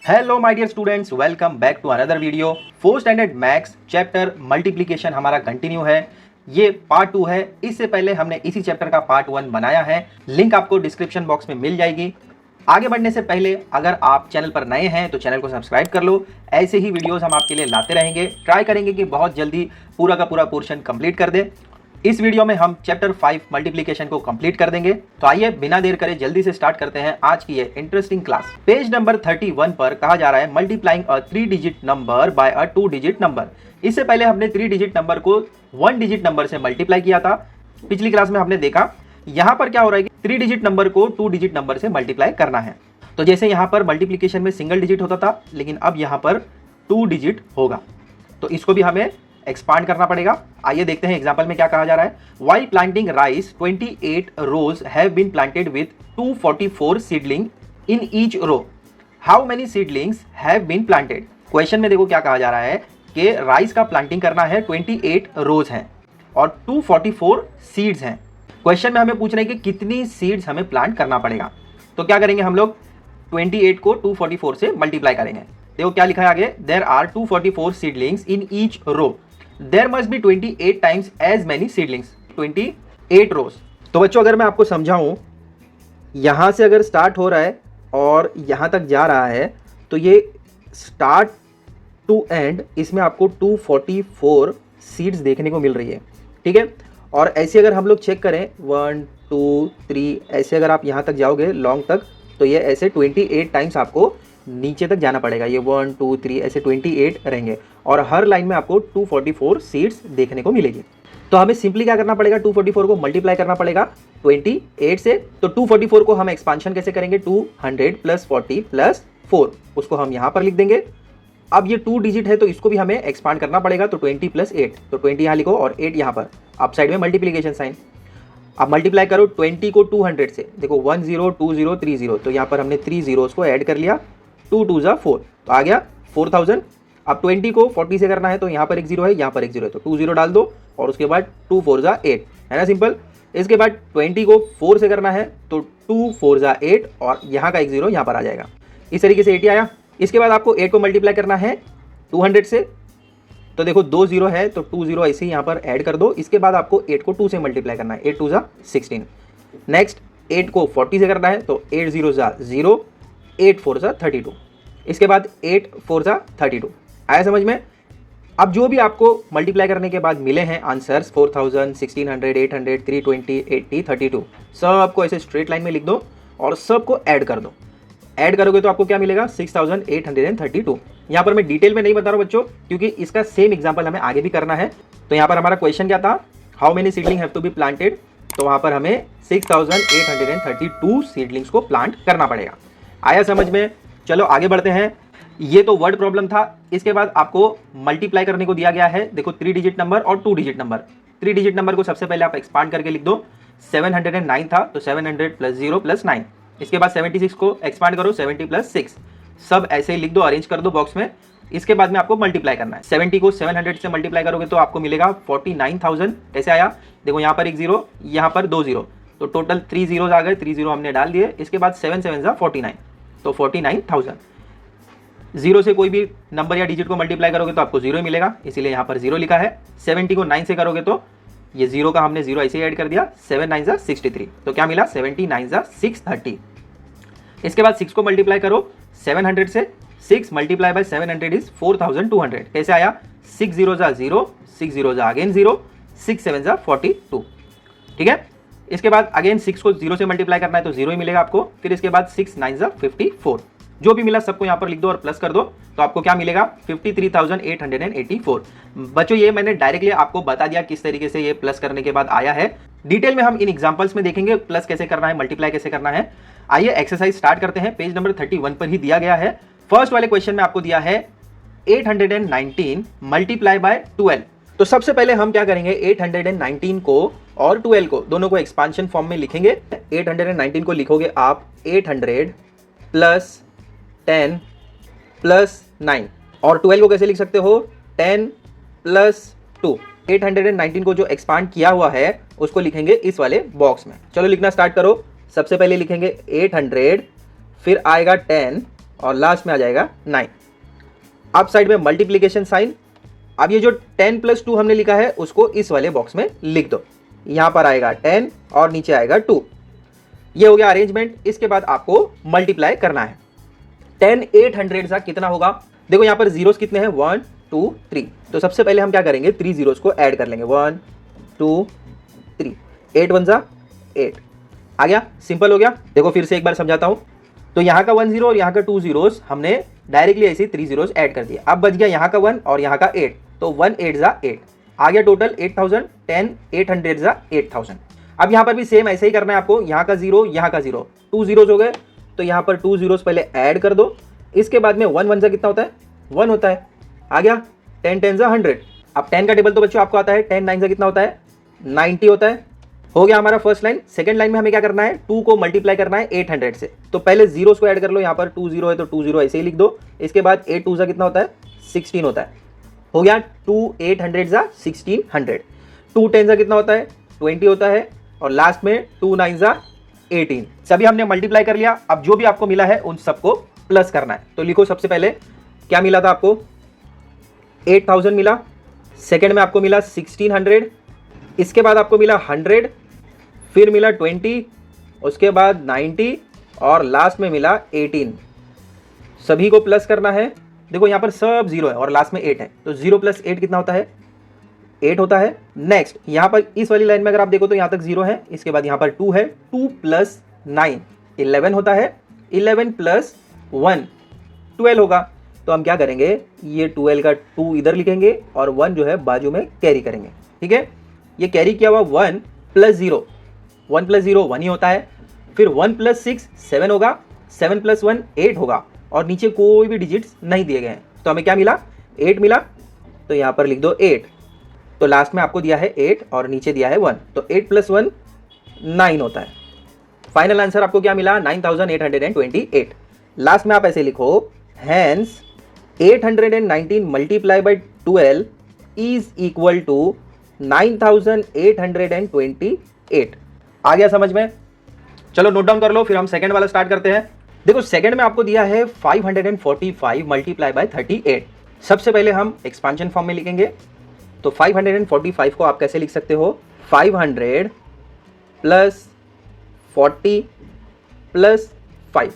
Hello my dear students, welcome back to another video. 4th standard maths chapter multiplication हमारा continue है। ये part 2 है। इससे पहले हमने इसी चैप्टर का पार्ट 1 बनाया है, लिंक आपको डिस्क्रिप्शन बॉक्स में मिल जाएगी। आगे बढ़ने से पहले अगर आप चैनल पर नए हैं तो चैनल को सब्सक्राइब कर लो। ऐसे ही वीडियोस हम आपके लिए लाते रहेंगे। ट्राई करेंगे कि बहुत जल्दी पूरा का पूरा पोर्शन कंप्लीट कर दें। इस वीडियो में हम चैप्टर 5 मल्टीप्लिकेशन को कंप्लीट कर देंगे। तो आइए बिना देर करे जल्दी से स्टार्ट करते हैं आज की ये इंटरेस्टिंग क्लास। पेज नंबर 31 पर कहा जा रहा है multiplying a 3 digit number by a 2 digit number. इससे पहले हमने 3 डिजिट नंबर को 1 डिजिट नंबर से मल्टीप्लाई किया था। पिछली क्लास में हमने देखा यहाँ पर क्या हो रहा है कि 3 डिजिट नंबर को 2 डिजिट नंबर से मल्टीप्लाई करना है। तो जैसे यहाँ पर मल्टीप्लिकेशन में सिंगल डिजिट होता था, लेकिन अब यहाँ पर 2 डिजिट होगा, तो इसको भी हमें एक्सपांड करना पड़ेगा। आइए देखते हैं एग्जांपल में क्या कहा जा रहा है। While planting rice 28 rows have been planted with 244 seedling in each row. How many seedlings have been planted. Question में देखो क्या कहा जा रहा है कि राइस का प्लांटिंग करना है, 28 रोज हैं और 244 सीड्स हैं। क्वेश्चन में हमें पूछ रहे हैं कि कितनी सीड्स हमें प्लांट करना पड़ेगा। तो क्या करेंगे हम लोग, 28 को 244 से मल्टीप्लाई करेंगे। देखो क्या लिखा है आगे, there are 244 seedlings in each row, there must be 28 times as many seedlings, 28 rows. तो बच्चों अगर मैं आपको समझाऊं, यहां से अगर स्टार्ट हो रहा है और यहां तक जा रहा है, तो ये स्टार्ट टू एंड इसमें आपको 244 सीड्स देखने को मिल रही है, ठीक है। और ऐसे अगर हम लोग चेक करें 1 2 3 ऐसे अगर आप यहां तक जाओगे लॉन्ग तक, तो ये ऐसे 28 टाइम्स आपको नीचे तक जाना पड़ेगा। ये 1 2 3 ऐसे 28 रहेंगे और हर लाइन में आपको 244 सीड्स देखने को मिलेगी। तो हमें सिंपली क्या करना पड़ेगा, 244 को मल्टीप्लाई करना पड़ेगा 28 से। तो 244 को हम एक्सपांशन कैसे करेंगे, 200 प्लस 40 प्लस 4, उसको हम यहाँ पर लिख देंगे। अब ये 2 डिजिट है तो इसको भी हमें एक्सपांड करना पड़ेगा, तो 20 प्लस 8, तो 20 यहाँ लिखो और 8 यहाँ पर, अप साइड में मल्टीप्लीकेशन साइन। अब मल्टीप्लाई करो 20 को 200 से, देखो 10 20 30, तो यहाँ पर हमने 3 जीरोस को ऐड कर लिया, 2 2 जा 4, तो आ गया 4000। अब 20 को 40 से करना है तो यहाँ पर एक जीरो है, यहाँ पर एक जीरो है, तो 2 जीरो डाल दो और उसके बाद 2 4 जा 8, है ना, सिंपल। इसके बाद 20 को 4 से करना है तो 2 4 जा 8 और यहाँ का एक जीरो यहाँ पर आ जाएगा। इस तरीके से 80 आया। इसके बाद आपको 8 को मल्टीप्लाई करना है 200 से, तो देखो 2 जीरो है तो 2 जीरो ऐसे ही यहाँ पर ऐड कर दो। इसके बाद आपको 8 को 2 से मल्टीप्लाई करना है, 8 2 जा 16। नेक्स्ट 8 को 40 से करना है तो 8 0 जा 0, 8 4 जा 32। इसके बाद 8 4 जा 32। आया समझ में। अब जो भी आपको मल्टीप्लाई करने के बाद मिले हैं आंसर्स 4000, 1600, 800, 320, 80, 32, सब आपको ऐसे स्ट्रेट लाइन में लिख दो और सबको ऐड कर दो। ऐड करोगे तो आपको क्या मिलेगा, 6832। यहाँ पर मैं डिटेल में नहीं बता रहा हूँ बच्चों, क्योंकि इसका सेम एग्जाम्पल हमें आगे भी करना है। तो यहाँ पर हमारा क्वेश्चन क्या था, how many seedling have to be planted, तो वहाँ पर हमें 6832 सीडलिंग्स को प्लांट करना पड़ेगा। आया समझ में। चलो आगे बढ़ते हैं। ये तो वर्ड प्रॉब्लम था। इसके बाद आपको मल्टीप्लाई करने को दिया गया है। देखो 3 डिजिट नंबर और 2 डिजिट नंबर। 3 डिजिट नंबर को सबसे पहले आप एक्सपांड करके लिख दो। 709 था तो 700 प्लस 0 प्लस 9। इसके बाद 76 को एक्सपांड करो 70 प्लस 6, सब ऐसे ही लिख दो, अरेंज कर दो बॉक्स में। इसके बाद में आपको मल्टीप्लाई करना है। 70 को 700 से मल्टीप्लाई करोगे तो आपको मिलेगा 49000। कैसे आया, देखो यहाँ पर एक जीरो, यहाँ पर 2 जीरो, तो टोटल 3 जीरोज आ गए, 3 जीरो हमने डाल दिए। इसके बाद 7 7 जा 49, तो 49000। जीरो से कोई भी नंबर या डिजिट को मल्टीप्लाई करोगे तो आपको जीरो ही मिलेगा, इसीलिए यहाँ पर जीरो लिखा है। 70 को 9 से करोगे तो ये जीरो का हमने जीरो ऐसे ही ऐड कर दिया, 7 9 जा 63, तो क्या मिला 79 जा 630। इसके बाद 6 को मल्टीप्लाई करो 700 से, 6 मल्टीप्लाई बाय 700 इज 4200। कैसे आया, 6 0 जा 0, 6 0 जा अगेन 0, 6 7 जा 42, ठीक है। इसके बाद अगेन 6 को 0 से मल्टीप्लाई करना है तो 0 ही मिलेगा आपको। फिर इसके बाद 6 9 जा 54, जो भी मिला सबको यहाँ पर लिख दो और प्लस कर दो, तो आपको क्या मिलेगा 53884। बच्चों ये मैंने डायरेक्टली आपको बता दिया किस तरीके से ये प्लस करने के बाद आया है। डिटेल में हम इन एग्जांपल्स में देखेंगे प्लस कैसे करना है, मल्टीप्लाई कैसे करना है। आइए एक्सरसाइज स्टार्ट करते हैं। पेज नंबर 31 पर ही दिया गया है। फर्स्ट वाले क्वेश्चन में आपको दिया है 819 मल्टीप्लाई बाय 12। तो सबसे पहले हम क्या करेंगे, 819 को और 12 को दोनों को एक्सपांशन फॉर्म में लिखेंगे। 819 को लिखोगे आप 800 प्लस 10 प्लस 9, और 12 को कैसे लिख सकते हो, 10 प्लस 2। 819 को जो एक्सपांड किया हुआ है उसको लिखेंगे इस वाले बॉक्स में। चलो लिखना स्टार्ट करो। सबसे पहले लिखेंगे 800, फिर आएगा 10, और लास्ट में आ जाएगा 9। अब साइड में मल्टीप्लीकेशन साइन। अब ये जो 10 + 2 हमने लिखा है उसको इस वाले बॉक्स में लिख दो। यहाँ पर आएगा 10 और नीचे आएगा 2। ये हो गया अरेंजमेंट। इसके बाद आपको मल्टीप्लाई करना है। 10 800 सा कितना होगा? देखो यहाँ पर जीरोस कितने हैं? 1 2 3। तो सबसे पहले हम क्या करेंगे? 3 जीरोस को ऐड कर लेंगे। 1 2 3, 8 1 सा 8। आ गया, सिंपल हो गया। देखो फिर से एक बार समझाता हूँ। तो यहाँ का 1 0 और यहाँ का 2 जीरोस हमने डायरेक्टली ऐसे 3 जीरोस ऐड कर दिए। अब बच गया यहाँ का 1 और यहाँ का 8। तो 1 8 सा 8 आ गया टोटल 8000। 10 800 सा 8000। अब यहाँ पर भी सेम ऐसे ही करना है आपको। यहाँ का 0 यहाँ का 0, 2 जीरोस हो गए। तो यहाँ पर 2 जीरोस पहले ऐड कर दो। इसके बाद में 1 1 सा कितना होता है? 1 होता है। आ गया 10 10 सा 100। अब 10 का टेबल तो बच्चों आपको आता है। 10 9 सा कितना होता है? 90 होता है। हो गया हमारा फर्स्ट लाइन। सेकंड लाइन में हमें क्या करना है? 2 को मल्टीप्लाई करना है 800 से। तो पहले जीरोस को ऐड कर लो। यहाँ पर 2 0 है तो 2 0 ऐसे ही लिख दो। इसके बाद 8 2 सा कितना होता है? 16 होता है। हो गया 2 800 सा 1600। 2 10 सा कितना होता है? 20 होता है। और लास्ट में 2 9 सा 18। सभी हमने मल्टीप्लाई कर लिया। अब जो भी आपको मिला है उन सबको प्लस करना है। तो लिखो सबसे पहले क्या मिला था आपको? 8000 मिला। सेकंड में आपको मिला 1600। इसके बाद आपको मिला 100, फिर मिला 20, उसके बाद 90 और लास्ट में मिला 18। सभी को प्लस करना है। देखो यहाँ पर सब 0 है और लास्ट में 8 है। तो 0 + 8 कितना होता है? 8 होता है। नेक्स्ट यहाँ पर इस वाली लाइन में अगर आप देखो तो यहाँ तक 0 है। इसके बाद यहाँ पर 2 है। 2 + 9 11 होता है। 11 + 1 12 होगा। तो हम क्या करेंगे? ये 12 का 2 इधर लिखेंगे और 1 जो है बाजू में कैरी करेंगे। ठीक है, ये कैरी किया हुआ 1 + 0, 1 + 0 1 ही होता है। फिर 1 + 6 7 होगा। 7 + 1 8 होगा। और नीचे कोई भी डिजिट्स नहीं दिए गए हैं। तो हमें क्या मिला? 8 मिला। तो यहाँ पर लिख दो 8। तो लास्ट में आपको दिया है 8 और नीचे दिया है 1। तो 8 + 1 9 होता है। फाइनल आंसर आपको क्या मिला? 9828। लास्ट में आप ऐसे लिखो, hence 819 multiply by 12 is equal to 9828। आ गया समझ में? चलो नोट डाउन कर लो, फिर हम सेकंड वाला स्टार्ट करते हैं। देखो सेकंड में आपको दिया है 545 मल्टीप्लाई बाय 38। सबसे पहले हम एक्सपांशन फॉर्म में लिखेंगे। तो 545 को आप कैसे लिख सकते हो? 500 + 40 + 5।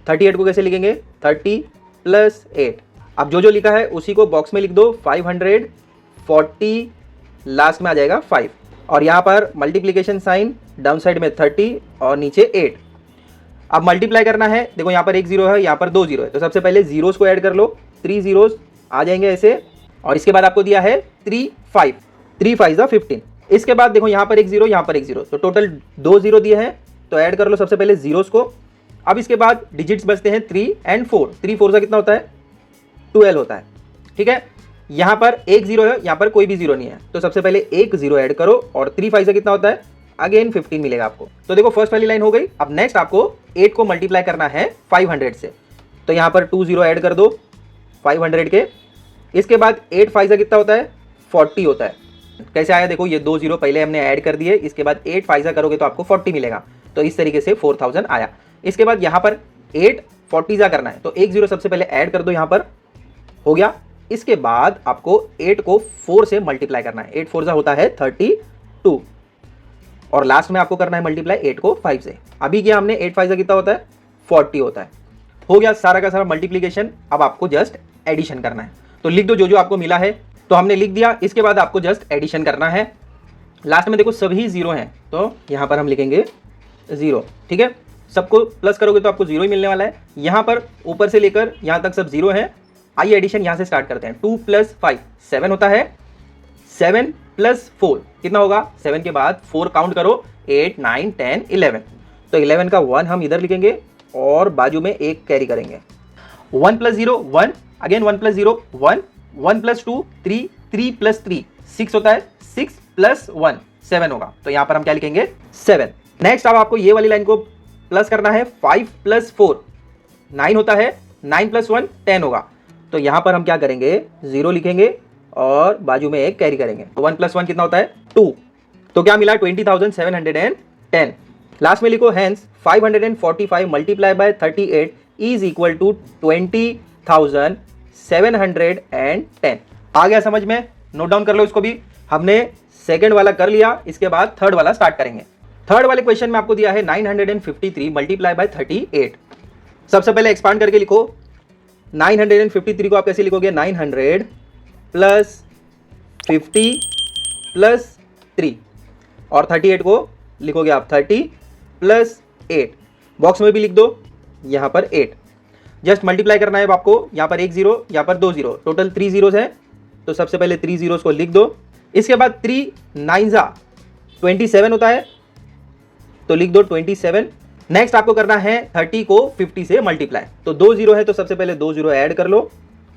38 को कैसे लिखेंगे? 30 + 8। अब जो जो लिखा है उसी को बॉक्स में लिख दो। 540 लास्ट में आ जाएगा 5। और यहाँ पर मल्टीप्लिकेशन साइन, डाउन साइड में 30 और नीचे 8। अब मल्टीप्लाई करना है। देखो यहाँ पर एक 0 है, यहाँ पर 2 0 है। तो सबसे पहले जीरोस को ऐड कर लो। 3 जीरोस आ जाएंगे ऐसे। और इसके बाद आपको दिया है 3 5। 3 5 = 15। इसके बाद देखो यहाँ पर एक 0, यहाँ पर एक 0। तो टोटल 2 0 दिए हैं। तो ऐड कर लो सबसे पहले जीरोस को। अब इसके बाद डिजिट्स बचते हैं 3 और 4। 3 4 सा कितना होता है? 12 होता है। ठीक है, यहाँ पर एक 0 है, यहाँ पर कोई भी 0 नहीं है। तो सबसे पहले एक 0 ऐड करो और 3 5 सा कितना होता है? अगेन 15 मिलेगा आपको। तो देखो फर्स्ट वाली लाइन हो गई। अब नेक्स्ट आपको 8 को मल्टीप्लाई करना है 500 से। तो यहाँ पर 2 0 ऐड कर दो 500 के। इसके बाद 8 5 सा कितना होता है? 40 होता है। कैसे आया? देखो ये 2 0 पहले हमने ऐड कर दिए। इसके बाद 8 5 सा करोगे तो आपको 40 मिलेगा। तो इस तरीके से 4000 आया। इसके बाद यहाँ पर 8 40 सा करना है। तो एक 0 सबसे पहले ऐड कर दो, यहाँ पर हो गया। इसके बाद आपको 8 को 4 से मल्टीप्लाई करना है। 8 4 सा होता है 32। और लास्ट में आपको करना है मल्टीप्लाई 8 को 5 से। अभी किया हमने 8 5 सा कितना होता है? 40 होता है। हो गया सारा का सारा मल्टीप्लिकेशन। अब आपको जस्ट एडिशन करना है। तो लिख दो जो जो आपको मिला है। तो हमने लिख दिया। इसके बाद आपको जस्ट एडिशन करना है। लास्ट में देखो सभी 0 हैं, तो यहाँ पर हम लिखेंगे 0। ठीक है, सबको प्लस करोगे तो आपको 0 ही मिलने वाला है। यहाँ पर ऊपर से लेकर यहाँ तक सब 0 है। आइए एडिशन यहाँ से स्टार्ट करते हैं। 2 + 5 7 होता है। 7 + 4 कितना होगा? 7 के बाद 4 काउंट करो। 8 9 10 11। तो 11 का 1 हम इधर लिखेंगे और बाजू में एक कैरी करेंगे। 1 + 0 1, अगेन 1 + 0 1, 1 + 2 3, 3 + 3 6 होता है। 6 + 1 7 होगा। तो यहाँ पर हम क्या लिखेंगे? 7। नेक्स्ट अब आपको ये वाली लाइन को प्लस करना है। 5 + 4 9 होता है। 9 + 1 10 होगा। तो यहाँ पर हम क्या करेंगे? 0 लिखेंगे और बाजू में एक कैरी करेंगे। 1 + 1 कितना होता है? 2। तो क्या मिला? 20,710। लास्ट में लिखो hence 545 multiply by 38 is equal to 20,710। आ गया समझ में? नोट डाउन कर लो इसको भी। हमने सेकंड वाला कर लिया, इसके बाद थर्ड वाला स्टार्ट करेंगे। थर्ड वाले क्वेश्चन में आपको दिया है 953 मल्टीप्लाई बाय 38। सबसे पहले एक्सपांड करके लिखो। 953 को आप कैसे लिखोगे? 900 प्लस 50 प्लस 3, और 38 को लिखोगे आप 30 प्लस 8। बॉक्स में भी लिख दो, यहाँ पर 8। जस्ट मल्टीप्लाई करना है आपको। यहाँ पर 1 0, यहाँ पर 2 0, टोटल 3 जीरोस है। तो सबसे पहले 3 जीरोस को लिख दो। इसके बाद 3 9 27 होता है, तो लिख दो 27। नेक्स्ट आपको करना है 30 को 50 से मल्टीप्लाई। तो 2 0 है, तो सबसे पहले 2 0 ऐड कर लो।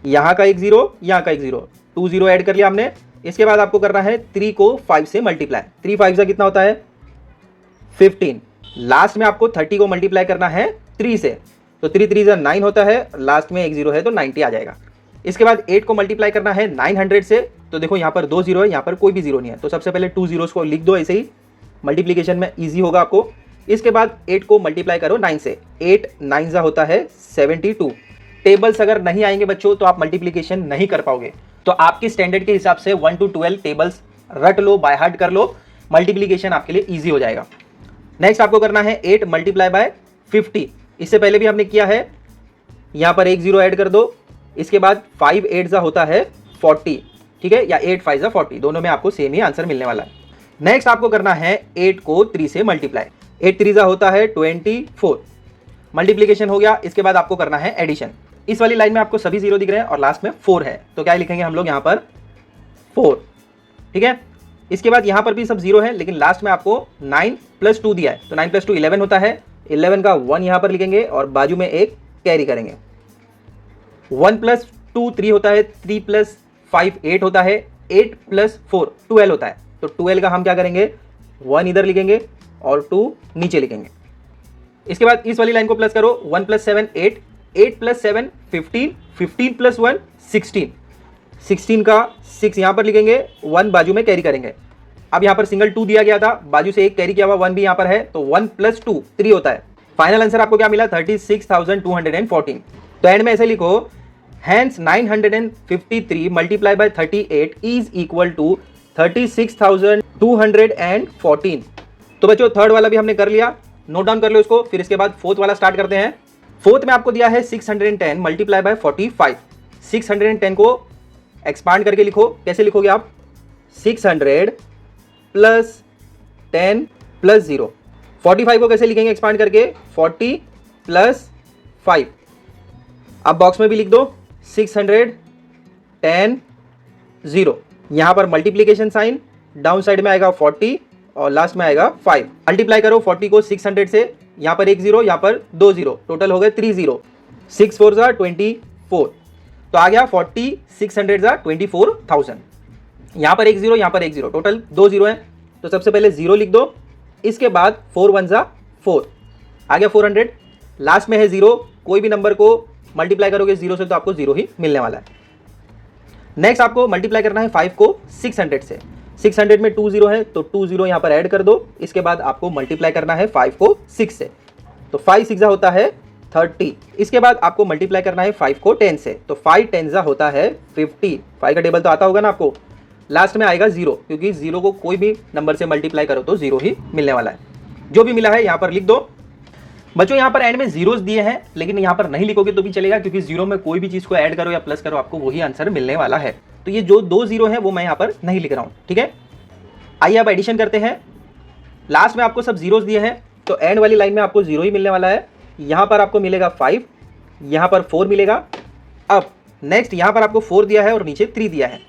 यहाँ का 1 0, यहाँ का 1 0, 2 0 ऐड कर लिया हमने। इसके बाद आपको करना है 3 को 5 से मल्टीप्लाई। 3 5 कितना होता है? 15। लास्ट में आपको 30 को मल्टीप्लाई करना है 3 से, तो 3 3 9 होता है। लास्ट में 1 0 है, तो 90 आ जाएगा। इसके बाद 8 को मल्टीप्लाई करना है 900 से। तो देखो यहाँ पर 2 0 है, यहाँ पर कोई भी 0 नहीं है, तो सबसे पहले 2 जीरोस को लिख दो। ऐसे ही मल्टीप्लीकेशन में ईजी होगा आपको। इसके बाद 8 को मल्टीप्लाई करो 9 से। 8 9 होता है 72। टेबल्स अगर नहीं आएंगे बच्चों तो आप मल्टीप्लीकेशन नहीं कर पाओगे। तो आपकी स्टैंडर्ड के हिसाब से 1 to 12 टेबल्स रट लो, बाय हार्ट कर लो, मल्टीप्लीकेशन आपके लिए ईजी हो जाएगा। नेक्स्ट आपको करना है 8 मल्टीप्लाई बाय 50। इससे पहले भी हमने किया है। यहाँ पर 1 0 ऐड कर दो। इसके बाद 5 8 होता है 40, ठीक है, या 8 5 40, दोनों में आपको सेम ही आंसर मिलने वाला है। नेक्स्ट आपको करना है 8 को 3 से मल्टीप्लाई। 8 3 होता है 24, मल्टीप्लीकेशन हो गया। इसके बाद आपको करना है एडिशन। इस वाली लाइन में आपको सभी 0 दिख रहे हैं और लास्ट में 4 है, तो क्या लिखेंगे हम लोग यहाँ पर? 4, ठीक है। इसके बाद यहाँ पर भी सब 0 है, लेकिन लास्ट में आपको 9 + 2 दिया है, तो 9 + 2 11 होता है। 11 का 1 यहाँ पर लिखेंगे और बाजू में एक कैरी करेंगे। 1 + 2 3 होता है, 3 + 5 8 होता है, 8 + 4 12 होता है। तो 12 का हम क्या करेंगे? 1 इधर लिखेंगे और 2 नीचे लिखेंगे। इसके बाद इस वाली लाइन को प्लस करो। 1 + 7 8, 8 + 7 15, 15 + 1 16, 16 का 6 यहाँ पर लिखेंगे, 1 बाजू में कैरी करेंगे। अब यहाँ पर सिंगल 2 दिया गया था, बाजू से एक कैरी किया हुआ 1 भी यहाँ पर है, तो 1 + 2 3 होता है। फाइनल आंसर आपको क्या मिला? 36,214। तो एंड में ऐसे लिखो, hence 953 multiply by 38 is equal to 36,214। तो बच्चों थर्ड वाला भी हमने कर लिया, नोट डाउन कर लो इसको। फिर इसके बाद फोर्थ वाला स्टार्ट करते हैं। फोर्थ में आपको दिया है 610 मल्टीप्लाई बाय 45। 610 को एक्सपांड करके लिखो। कैसे लिखोगे आप? 600 प्लस 10 प्लस 0। 45 को कैसे लिखेंगे एक्सपांड करके? 40 प्लस 5। अब बॉक्स में भी लिख दो 600 10 0। यहाँ पर मल्टीप्लीकेशन साइन, डाउन साइड में आएगा 40 और लास्ट में आएगा 5। मल्टीप्लाई करो 40 को 600 से, यहाँ पर 1 0, यहाँ पर 2 0, टोटल हो गए 3 0। 6 4 24, तो आ गया 40 600 24,000। यहाँ पर 1 0, यहाँ पर 1 0, टोटल 2 0 है। तो सबसे पहले 0 लिख दो। इसके बाद 4 1 4, आ गया 400। लास्ट में है 0। कोई भी नंबर को मल्टीप्लाई करोगे 0 से तो आपको 0 ही मिलने वाला है। नेक्स्ट आपको मल्टीप्लाई करना है 5 को 600 से। 600 में 2 0 है, तो 2 0 यहाँ पर ऐड कर दो। इसके बाद आपको मल्टीप्लाई करना है 5 को 6 से, तो 5 6 होता है 30। इसके बाद आपको मल्टीप्लाई करना है 5 को 10 से, तो 5 10 होता है 50। 5 का टेबल तो आता होगा ना आपको। लास्ट में आएगा 0, क्योंकि 0 को कोई भी नंबर से मल्टीप्लाई करो तो 0 ही मिलने वाला है। जो भी मिला है यहाँ पर लिख दो। बच्चों यहाँ पर एंड में जीरोस दिए हैं, लेकिन यहाँ पर नहीं लिखोगे तो भी चलेगा, क्योंकि 0 में कोई भी चीज़ को ऐड करो या प्लस करो आपको वही आंसर मिलने वाला है। तो ये जो 2 0 है वो मैं यहाँ पर नहीं लिख रहा हूँ, ठीक है। आइए अब एडिशन करते हैं। लास्ट में आपको सब जीरोस दिए हैं, तो एंड वाली लाइन में आपको 0 ही मिलने वाला है। यहाँ पर आपको मिलेगा 5, यहाँ पर 4 मिलेगा। अब नेक्स्ट यहाँ पर आपको 4 दिया है और नीचे 3 दिया है,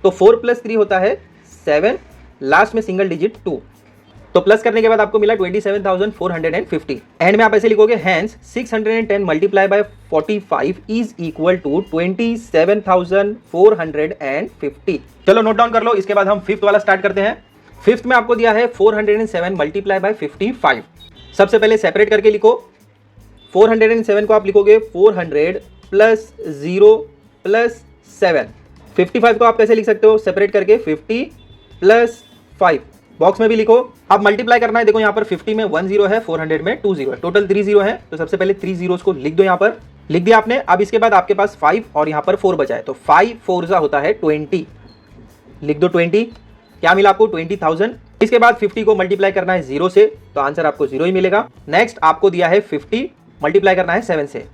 तो 4 + 3 होता है 7। लास्ट में सिंगल डिजिट 2, तो प्लस करने के बाद आपको मिला 27,450। एंड में आप ऐसे लिखोगे, hence 610 multiply by 45 is equal to 27,450। चलो नोट डाउन कर लो। इसके बाद हम फिफ्थ वाला स्टार्ट करते हैं। फिफ्थ में आपको दिया है 407 मल्टीप्लाई बाय 55। सबसे पहले सेपरेट करके लिखो। 407 को आप लिखोगे 400 प्लस 0 प्लस 7। 55 को आप कैसे लिख सकते हो? सेपरेट करके 50 प्लस 5, बॉक्स में भी लिखो। अब मल्टीप्लाई करना है, देखो यहाँ पर 50 में 1 जीरो है, 400 में 2 जीरो है, टोटल 3 जीरो है। तो सबसे पहले 3 जीरोस को लिख दो, यहाँ पर लिख दिया आपने। अब इसके बाद आपके पास 5 और यहाँ पर 4 बचा है, तो 5 4 जा होता है 20, लिख दो 20। क्या मिला आपको? 20,000। इसके बाद 50 को मल्टीप्लाई करना है 0 से, तो आंसर आपको 0 ही मिलेगा। नेक्स्ट आपको दिया है 50 मल्टीप्लाई करना है 7 से,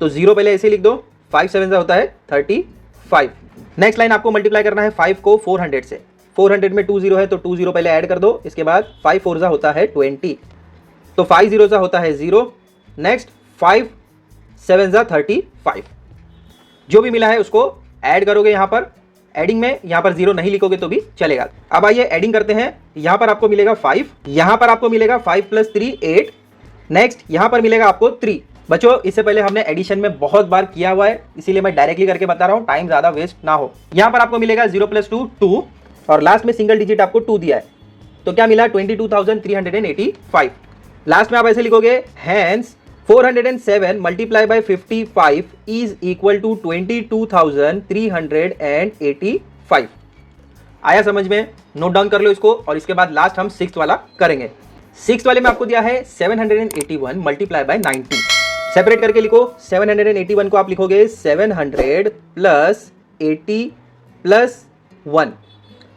तो 0 पहले ऐसे लिख दो, 5 7 जा होता है 35। नेक्स्ट लाइन आपको मल्टीप्लाई करना है 5 को 400 से, 400 में 2 जीरो है, तो 2 जीरो पहले ऐड कर दो। इसके बाद 5 4 जा होता है 20, तो 5 जीरो जा होता है 0। नेक्स्ट 5 7 जा 35। जो भी मिला है उसको ऐड करोगे यहाँ पर। एडिंग में यहाँ पर 0 नहीं लिखोगे तो भी चलेगा। अब आइए एडिंग करते हैं। यहाँ पर आपको मिलेगा 5, यहाँ पर आपको मिलेगा 5 + 3 8। नेक्स्ट यहाँ पर मिलेगा आपको 3। बच्चों इससे पहले हमने एडिशन में बहुत बार किया हुआ है, इसीलिए मैं डायरेक्टली करके बता रहा हूँ, टाइम ज्यादा वेस्ट ना हो। यहाँ पर आपको मिलेगा 0 + 2 2, और लास्ट में सिंगल डिजिट आपको 2 दिया है, तो क्या मिला? 22,385। लास्ट में आप ऐसे लिखोगे, hence 407 multiply by 55 is equal to 22,385। आया समझ में? नोट डाउन कर लो इसको, और इसके बाद लास्ट हम 6th वाला करेंगे। 6th वाले में आपको दिया है 781 मल्टीप्लाई बाय 90। सेपरेट करके लिखो। 781 को आप लिखोगे 700 + 80 + 1।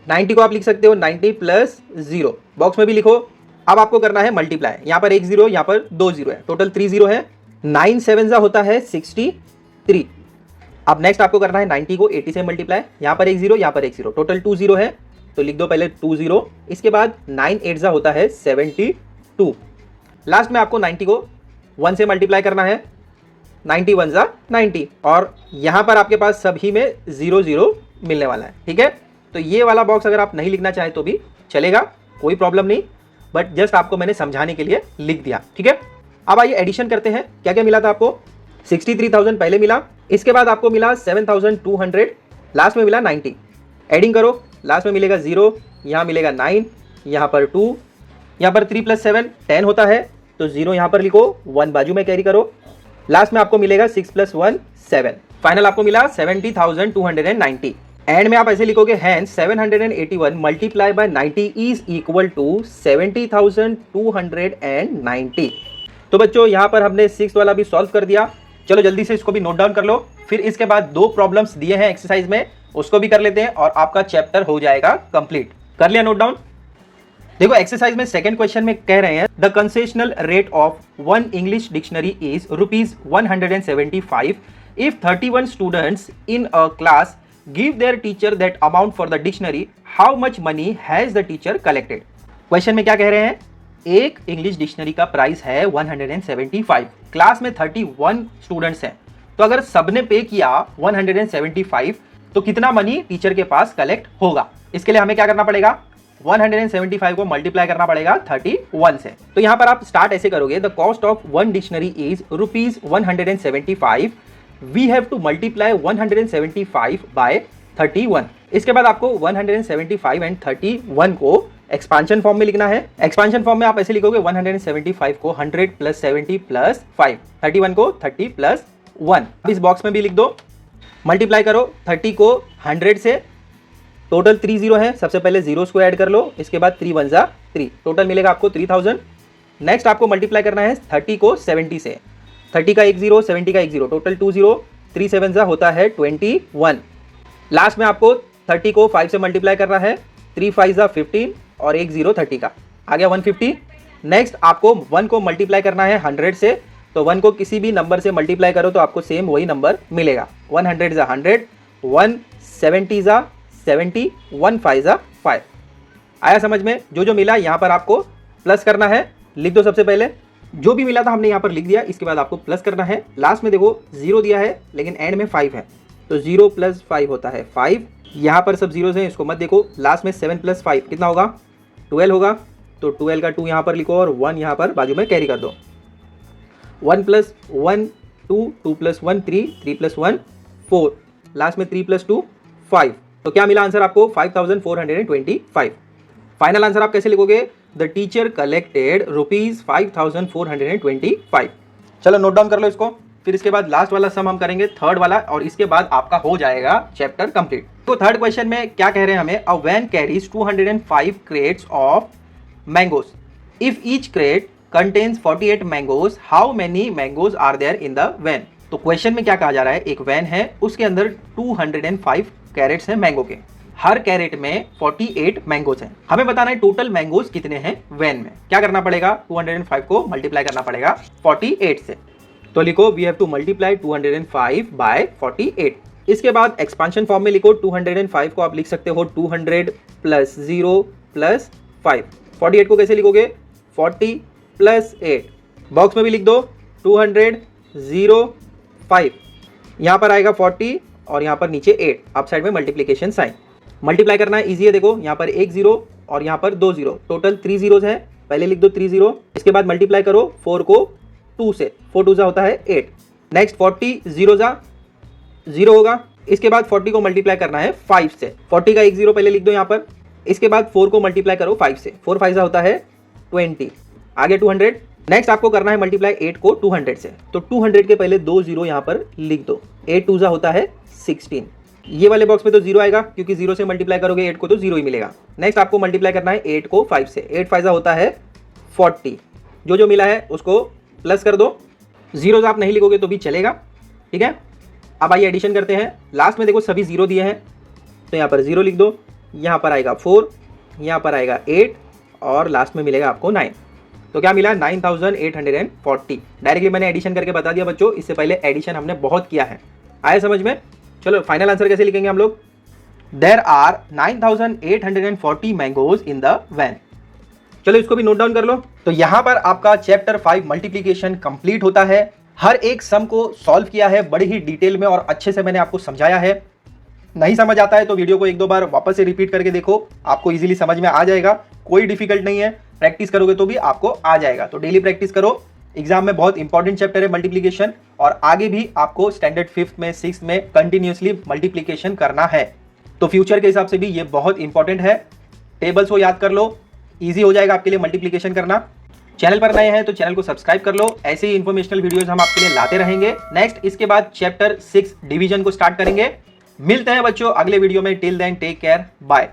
90 को आप लिख सकते हो 90 + 0। बॉक्स में भी लिखो। अब आपको करना है मल्टीप्लाई। यहाँ पर 1 जीरो, यहाँ पर 2 जीरो है, टोटल 3 जीरो है। 9 7 जा होता है 63। अब नेक्स्ट आपको करना है 90 को 80 से मल्टीप्लाई। यहाँ पर 1 जीरो, यहाँ पर 1 जीरो, टोटल 2 जीरो है, तो लिख दो पहले 2 जीरो। इसके बाद 9 8 जा होता है 72। लास्ट में आपको 90 को 1 से मल्टीप्लाई करना है। 90 1 जा 90, और यहाँ पर आपके पास सभी में 0 0 मिलने वाला है। ठीक है, तो ये वाला बॉक्स अगर आप नहीं लिखना चाहे तो भी चलेगा, कोई प्रॉब्लम नहीं, बट जस्ट आपको मैंने समझाने के लिए लिख दिया। ठीक है, अब आइए एडिशन करते हैं। क्या क्या मिला था आपको? 63,000 पहले मिला, इसके बाद आपको मिला 7,200, लास्ट में मिला 90। एडिंग करो, लास्ट में मिलेगा 0, यहाँ मिलेगा 9, यहाँ पर 2, यहाँ पर 3 + 7 10 होता है, तो 0 यहाँ पर लिखो, 1 बाजू में कैरी करो। लास्ट में आपको मिलेगा 6 + 1 7। फाइनल आपको मिला 70,290। एंड में आप ऐसे लिखोगे, hence 781 multiply by 90 is equal to 70,290। तो बच्चों यहाँ पर हमने 6th वाला भी सॉल्व कर दिया। चलो जल्दी से इसको भी नोट डाउन कर लो, फिर इसके बाद 2 प्रॉब्लम्स दिए हैं एक्सरसाइज में, उसको भी कर लेते हैं और आपका चैप्टर हो जाएगा कंप्लीट। कर लिया नोट डाउन? देखो एक्सरसाइज में सेकंड क्वेश्चन में कह रहे हैं, the concessional rate of 1 English dictionary is ₹175 if 31 students in a class give their teacher that amount for the dictionary, how much money has the teacher collected? Question में क्या कह रहे हैं? एक इंग्लिश डिक्शनरी का प्राइस है 175, class में 31 students हैं, तो अगर सबने पे किया 175 तो कितना मनी टीचर के पास कलेक्ट होगा? इसके लिए हमें क्या करना पड़ेगा? 175 को मल्टीप्लाई करना पड़ेगा 31 से। तो यहाँ पर आप स्टार्ट ऐसे करोगे, the cost of 1 dictionary is ₹175, we have to multiply 175 by 31। इसके बाद आपको 175 एंड 31 को एक्सपांशन फॉर्म में लिखना है। एक्सपांशन फॉर्म में आप ऐसे लिखोगे, 175 को 100 + 70 + 5, 31 को 30 + 1। इस बॉक्स में भी लिख दो। मल्टीप्लाई करो 30 को 100 से, टोटल 3 जीरो है, सबसे पहले जीरोस को ऐड कर लो, इसके बाद 3 1 जा 3, टोटल मिलेगा आपको 3000। नेक्स्ट आपको मल्टीप्लाई करना है 30 को 70 से, 30 का 1 जीरो, 70 का 1 जीरो, टोटल 2 जीरो, 3 7 जा होता है 21। लास्ट में आपको 30 को 5 से मल्टीप्लाई करना है, 3 5 जा 15 और 1 जीरो 30 का, आ गया 150। नेक्स्ट आपको 1 को मल्टीप्लाई करना है 100 से, तो 1 को किसी भी नंबर से मल्टीप्लाई करो तो आपको सेम वही नंबर मिलेगा। 100 जा 100, 170 जा 70, 1 5 जा 5। आया समझ में? जो जो मिला यहाँ पर आपको प्लस करना है, लिख दो। सबसे पहले जो भी मिला था हमने यहाँ पर लिख दिया, इसके बाद आपको प्लस करना है। लास्ट में देखो 0 दिया है लेकिन एंड में 5 है, तो 0 + 5 होता है 5। यहाँ पर सब जीरोज हैं, इसको मत देखो। लास्ट में 7 + 5 कितना होगा? 12 होगा, तो 12 का 2 यहाँ पर लिखो और 1 यहाँ पर बाजू में कैरी कर दो। 1 + 1 2, 2 + 1 3, 3 + 1 4, लास्ट में 3 + 2 5। तो क्या मिला आंसर आपको? 5425। फाइनल आंसर आप कैसे लिखोगे? The teacher collected ₹5425। चलो नोट डाउन कर लो इसको। फिर इसके बाद लास्ट वाला सम हम करेंगे थर्ड वाला, और इसके बाद आपका हो जाएगा चैप्टर कंप्लीट। तो थर्ड क्वेश्चन में क्या कह रहे हैं हमें, a van carries 205 crates of mangoes, if each crate contains 48 mangoes, how many mangoes are there in the van. तो क्वेश्चन में क्या कहा जा रहा है, एक वैन है, उसके अंदर 205 कैरेट्स हैं मैंगो के, हर कैरेट में 48 मैंगोज हैं। हमें बताना है टोटल मैंगोज कितने हैं वैन में। क्या करना पड़ेगा, 205 को मल्टीप्लाई करना पड़ेगा 48 से। तो लिखो we have to multiply 205 by 48। इसके बाद एक्सपांशन फॉर्म में लिखो 205 को आप लिख सकते हो 200 प्लस 0 प्लस 5। 48 को कैसे लिखोगे, 40 प्लस 8। बॉक्स में भी लिख दो 200 0 5, यहाँ पर आएगा 40 और यहाँ पर नीचे 8, अप साइड में मल्टीप्लीकेशन साइन। मल्टीप्लाई करना है इजी है, देखो यहाँ पर एक 0 और यहाँ पर 2 0, टोटल 3 zeros है, पहले लिख दो 3 0। इसके बाद मल्टीप्लाई करो 4 को 2 से, 4 2 होता है 8। नेक्स्ट 40 0 0 होगा। इसके बाद 40 को मल्टीप्लाई करना है 5 से, 40 का एक 0 पहले लिख दो यहाँ पर। इसके बाद 4 को मल्टीप्लाई करो 5 से, 4 5 होता है 20, आगे 200। नेक्स्ट आपको करना है मल्टीप्लाई 8 को 200 से, तो 200 के पहले 2 0 यहाँ पर लिख दो, 8 2 होता है 16। ये वाले बॉक्स में तो 0 आएगा क्योंकि 0 से मल्टीप्लाई करोगे 8 को तो 0 ही मिलेगा। नेक्स्ट आपको मल्टीप्लाई करना है 8 को 5 से, 8 5 होता है 40, जो मिला है उसको प्लस कर दो, 0 आप नहीं लिखोगे तो भी चलेगा, ठीक है। अब आइए एडिशन करते हैं। लास्ट में देखो सभी 0 दिए हैं, तो यहाँ पर 0 लिख दो, यहाँ पर आएगा 4, यहाँ पर आएगा 8 और लास्ट में मिलेगा आपको 9। तो क्या मिला, 9840। डायरेक्टली मैंने एडिशन करके बता दिया बच्चों, इससे पहले एडिशन हमने बहुत किया है। आया समझ में। चलो फाइनल आंसर कैसे लिखेंगे हम लोग, there are 9840 mangoes in the van. चलो इसको भी नोट डाउन कर लो। तो यहाँ पर आपका चैप्टर 5 मल्टीप्लीकेशन कंप्लीट होता है। हर एक सम को सॉल्व किया है बड़ी ही डिटेल में और अच्छे से मैंने आपको समझाया है। नहीं समझ आता है तो वीडियो को एक दो बार वापस से रिपीट करके देखो, आपको इजीली समझ में आ जाएगा, कोई डिफिकल्ट नहीं है। प्रैक्टिस करोगे तो भी आपको आ जाएगा, तो डेली प्रैक्टिस करो। एग्जाम में बहुत इंपॉर्टेंट चैप्टर है मल्टीप्लीकेशन, और आगे भी आपको स्टैंडर्ड 5th में 6th में कंटिन्यूसली मल्टीप्लीकेशन करना है। तो फ्यूचर के हिसाब से भी ये बहुत इंपॉर्टेंट है। टेबल्स को याद कर लो, ईजी हो जाएगा आपके लिए मल्टीप्लीकेशन करना। चैनल पर नए हैं तो चैनल को सब्सक्राइब कर लो, ऐसे ही इन्फॉर्मेशनल वीडियोस हम आपके लिए लाते रहेंगे। नेक्स्ट इसके बाद चैप्टर 6 डिवीजन को स्टार्ट करेंगे। मिलते हैं बच्चों अगले वीडियो में। Till then take care, bye.